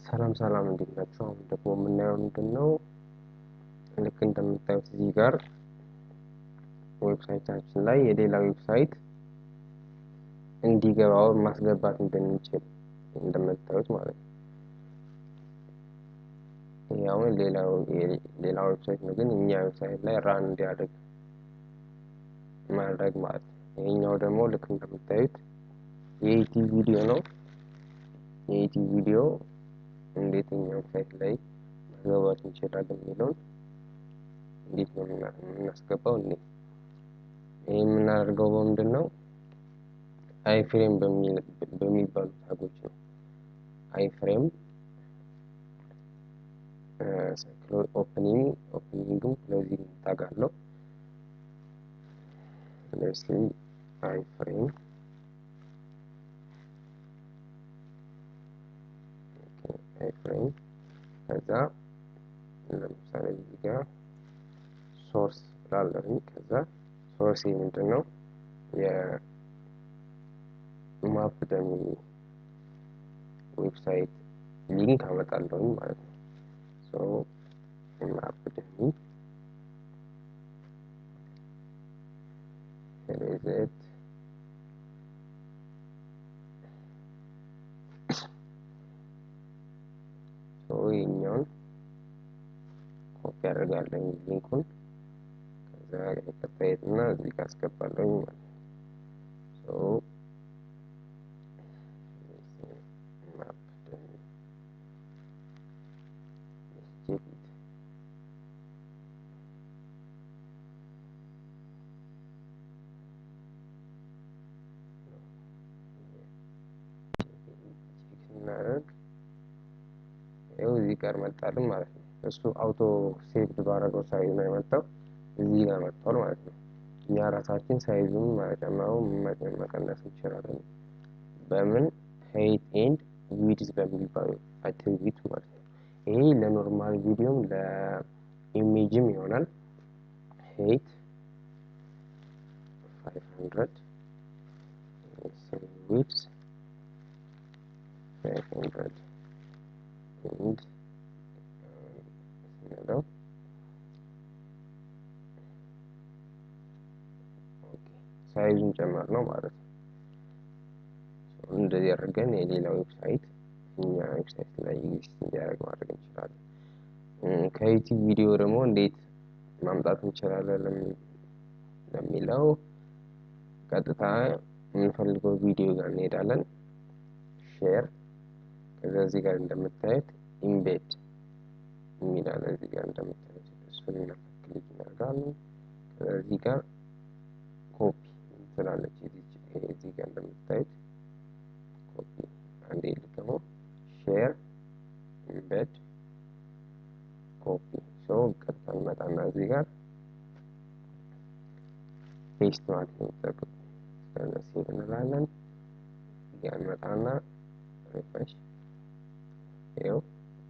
ሰላም እንዴት ናችሁ? አሁን ደግሞ የምናየው ምንድነው ልክ እንደምታዩት እዚህ ጋር ዌብሳይታችን ላይ የሌላ ዌብሳይት እንዲገባው ማስገባት እንደምንችል እንደምታዩት ማለት ነው። ያው ሌላ ዌብሳይት ነው ግን እኛ ዌብሳይት ላይ ራን እንዲያደርግ ማድረግ ማለት ነው። ይሄኛው ደግሞ ልክ እንደምታዩት የዩቲዩብ ቪዲዮ ነው። የዩቲዩብ ቪዲዮ እንዴት እኛ ዌብሳይት ላይ ማስገባት እንችላለን የሚለውን እንዴት ነው የምናስገባው እንዴ? ይሄ የምናደርገው በምንድነው አይፍሬም በሚባሉ ታጎች ነው። አይፍሬም ኦፕኒንግም ክሎዚንግ ታግ አለው። ስለዚህ አይፍሬም ከዛ ለምሳሌ እዚህ ጋር ሶርስ ላለኝ ከዛ ሶርስ ምንድነው የማፕ ደሚ ዌብሳይት ሊንክ አመጣለሁ ማለት ነው። ሶ ማፕ ደሚ ሪዘት ሶ ይሄኛውን ኮፒ አደርጋለሁ ሊንኩን ከዛ ቀጣይና እዚህ ጋር አስገባለሁ ማለት ነው። ሶ ማፕ ደሚ እናደርግ እዚህ ጋር መጣልን ማለት ነው። እሱ አውቶ ሴቭድ ባረገው ሳይዝ ነው የመጣው እዚህ ጋር መጣው ማለት ነው። እኛ ራሳችን ሳይዙን መቀነስ እንችላለን በምን height and width በሚባሉ አትሪቢዩት ማለት ነው። ይሄ ለኖርማል ቪዲዮም ለኢሜጅም ይሆናል። height 500 width 500 and ነው ሳይዙን ጨመር ነው ማለት ነው። እንደዚህ አድርገን የሌላ ዌብሳይት እኛ ዌብሳይት ላይ ኤግዚስት እንዲያደርግ ማድረግ እንችላለን። ከዩቲዩብ ቪዲዮ ደግሞ እንዴት ማምጣት እንችላለን ለሚለው ቀጥታ የምንፈልገው ቪዲዮ ጋር እንሄዳለን። ሼር ከዛ እዚህ ጋር እንደምታዩት ኢምቤድ የሚላል እዚህ ጋር እንደምታዩት እሱን ክሊክ እናደርጋለን። ከዚህ ጋር ኮፒ ትላለች እዚህ ጋር እንደምታዩት ኮፒ አንዴ ልከው ሼር ኢምቤድ ኮፒ ሶ ቀጥታ እንመጣና እዚህ ጋር ፔስት ማለት ነው። ከዛ ሴቭ እንላለን። ያን መጣና ሪፍሬሽ ይኸው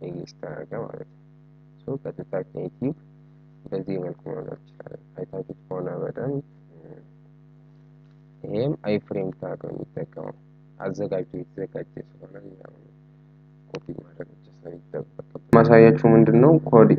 ኤግዚስት አደረገ ማለት ነው። ሶ ቀጥታ ከዩቲዩብ በዚህ መልኩ ማውጣት ይችላል። አይታችሁት ከሆነ በደንብ ይሄም አይፍሬም ታግ ነው የሚጠቀመው አዘጋጅቶ የተዘጋጀ ስለሆነ ያው ኮፒ ማድረግ ብቻ ስለሚጠበቅብን ማሳያችሁ ምንድነው ኮድ